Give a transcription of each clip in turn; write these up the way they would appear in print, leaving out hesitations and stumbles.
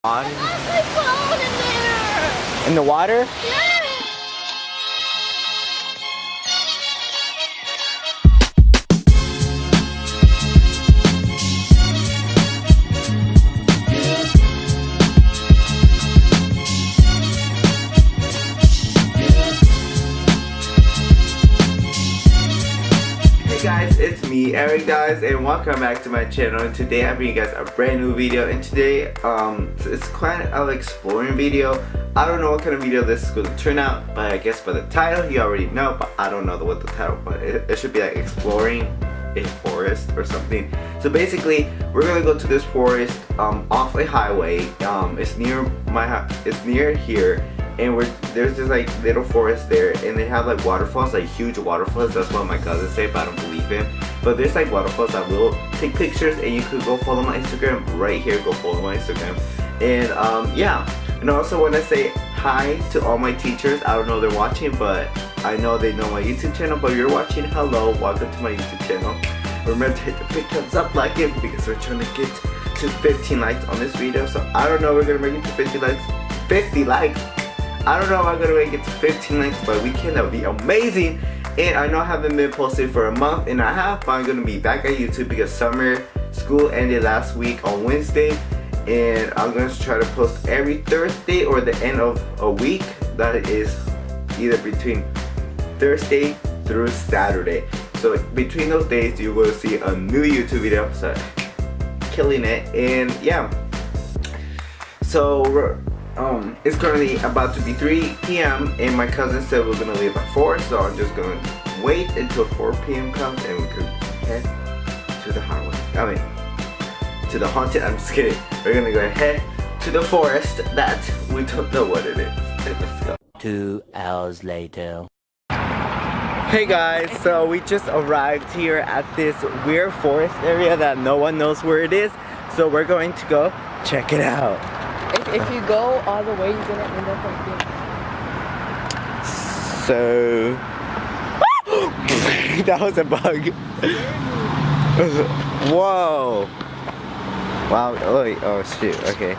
I lost my phone in there. In the water? Yeah. Hey guys, it's me, Eric guys, and welcome back to my channel. And today I'm bringing you guys a brand new video. And today, it's quite an exploring video. I don't know what kind of video this is going to turn out, but I guess by the title you already know. But I don't know what the title, but it should be like exploring a forest or something. So basically, we're gonna go to this forest off a highway. It's near my house. It's near here. And there's this like little forest there, and they have like waterfalls, like huge waterfalls. That's what my cousin say, but I don't believe him. But there's like waterfalls that will take pictures, and you could go follow my Instagram right here. Go follow my Instagram, and yeah. And I also want to say hi to all my teachers. I don't know if they're watching, but I know they know my YouTube channel. But if you're watching, hello, welcome to my YouTube channel. Remember to hit the big thumbs up, like it, because we're trying to get to 15 likes on this video. So I don't know if we're gonna make it to 50 likes. 50 likes. I don't know if I'm gonna make it to 15 likes, but we can. That would be amazing. And I know I haven't been posted for a month and a half, but I'm gonna be back at YouTube because summer school ended last week on Wednesday, and I'm gonna try to post every Thursday or the end of a week. That is either between Thursday through Saturday. So between those days, you will see a new YouTube video. So killing it, and yeah. So it's currently about to be 3 p.m. and my cousin said we're gonna leave at 4, so I'm just gonna wait until 4 p.m. comes and we could head to the highway. I mean, to the haunted. I'm just kidding. We're gonna go ahead to the forest that we don't know what it is. Let's go. 2 hours later. Hey guys, so we just arrived here at this weird forest area that no one knows where it is. So we're going to go check it out. If you go all the way, you're gonna end up like this. So that was a bug. Whoa! Wow! Oh shoot! Okay.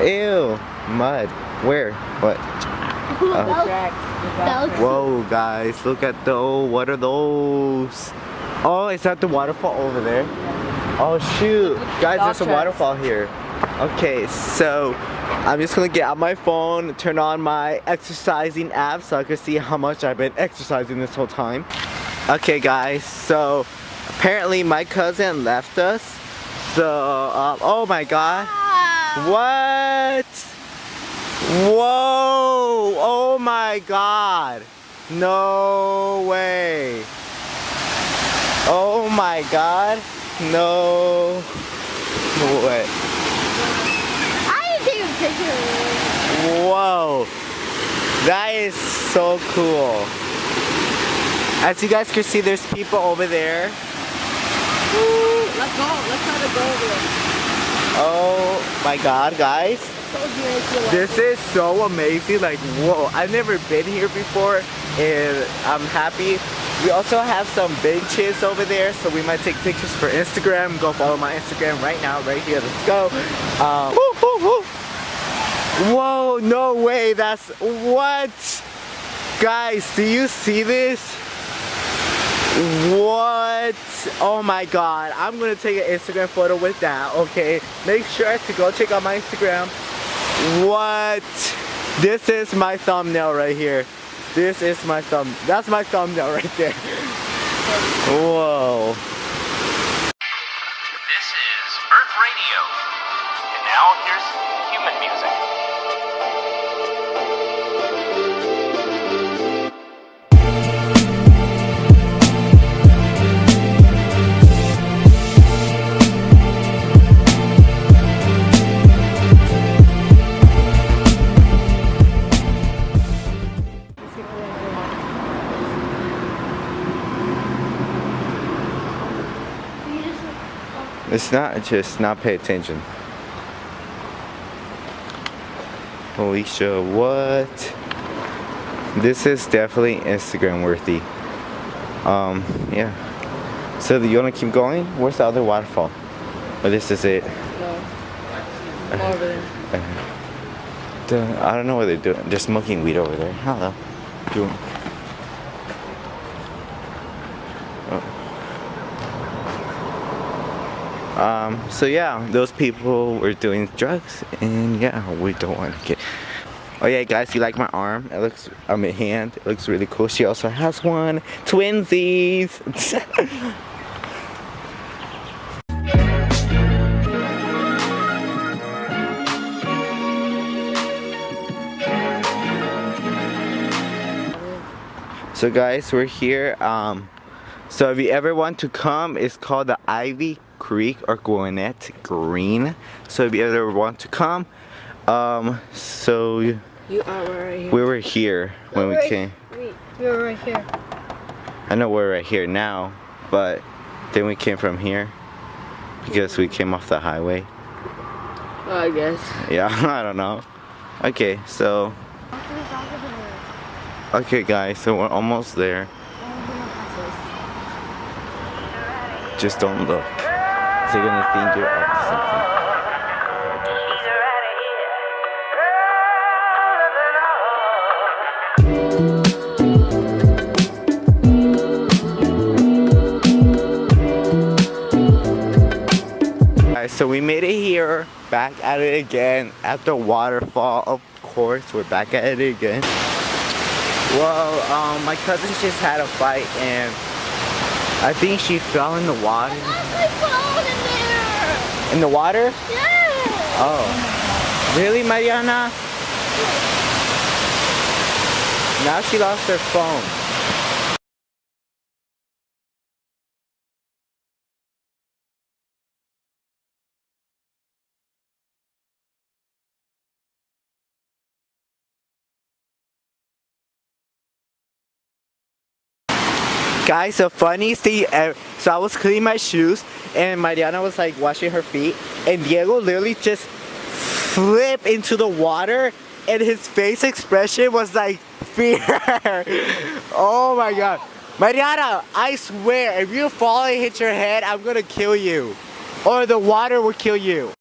Ew! Mud. Where? What? Whoa, guys! Look at those. What are those? Oh, is that the waterfall over there? Oh shoot! Guys, there's a waterfall here. Okay, so I'm just gonna get out my phone, turn on my exercising app so I can see how much I've been exercising this whole time. Okay guys, so apparently my cousin left us. So, oh my god. What? Whoa, oh my god. No way. Oh my god. No way. Whoa, that is so cool. As you guys can see, there's people over there. Woo, let's go. Let's try to go over there. Oh my god, guys. This is so amazing. Like, whoa, I've never been here before and I'm happy. We also have some benches over there, so we might take pictures for Instagram. Go follow my Instagram right now, right here. Let's go. Woo, woo, woo. Whoa, no way, that's, what? Guys, do you see this? What? Oh my god, I'm gonna take an Instagram photo with that, okay? Make sure to go check out my Instagram. What? This is my thumbnail right here. This is my that's my thumbnail right there. Whoa. This is Earth Radio. And now here's human music. It's not just not pay attention. Holy shit, what? This is definitely Instagram worthy. Yeah. So you wanna keep going? Where's the other waterfall? Or this is it? No. I'm over there. I don't know what they're doing. They're smoking weed over there. Hello. Doing. So yeah, those people were doing drugs, and yeah, we don't want to get. Oh yeah, guys, you like my arm? It looks, my hand. It looks really cool. She also has one. Twinsies. So guys, we're here. So if you ever want to come, it's called the Ivy Creek or Gwinnett Green. So if you ever want to come, so You are right here. we were here when we came. Wait, we were right here. I know we're right here now, but then we came from here because we came off the highway. I guess. Yeah, I don't know. Okay, so okay guys, so we're almost there. Just don't look. They're gonna think you're up to something. Guys, so we made it here, back at it again at the waterfall. Of course, we're back at it again. Well, my cousin just had a fight and I think she fell in the water. I lost my phone in there. In the water? Yeah. Oh. Really, Mariana? Now she lost her phone. Guys, the funniest thing ever, so I was cleaning my shoes and Mariana was like washing her feet and Diego literally just flipped into the water and his face expression was like fear. Oh my god. Mariana, I swear, if you fall and hit your head, I'm gonna kill you. Or the water will kill you.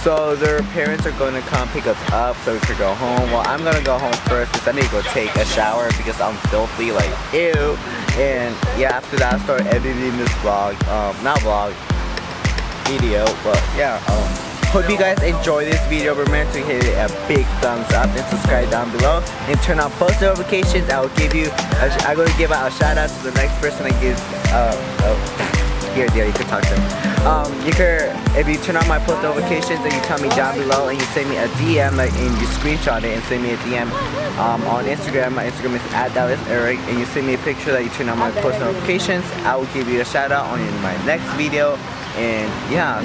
So their parents are going to come pick us up so we could go home. Well, I'm going to go home first because I need to go take a shower because I'm filthy, like, ew. And yeah, after that, I start editing this vlog, not vlog, video, but yeah. Hope you guys enjoy this video. Remember to hit it a big thumbs up and subscribe down below and turn on post notifications. I'm going to give out a shout out to the next person that gives here, you can talk to them. If you turn on my post notifications and you tell me down below and you send me a DM, like, and you screenshot it and send me a DM on Instagram. My Instagram is @Erick, and you send me a picture that you turn on my post notifications. I will give you a shout out on my next video. And yeah,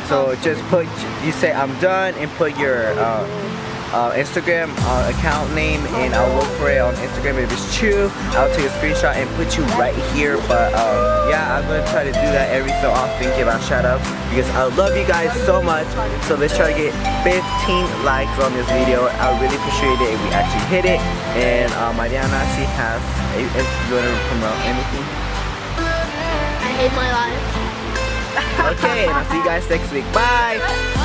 so just put, you say I'm done and put your Instagram account name, and I'll look for it on Instagram. If it's true, I'll take a screenshot and put you right here. But yeah, I'm gonna try to do that every so often, give out shout outs, because I love you guys so much. So let's try to get 15 likes on this video. I really appreciate it if we actually hit it. And Mariana, she has, if you want to promote anything. I hate my life. Okay, and I'll see you guys next week. Bye!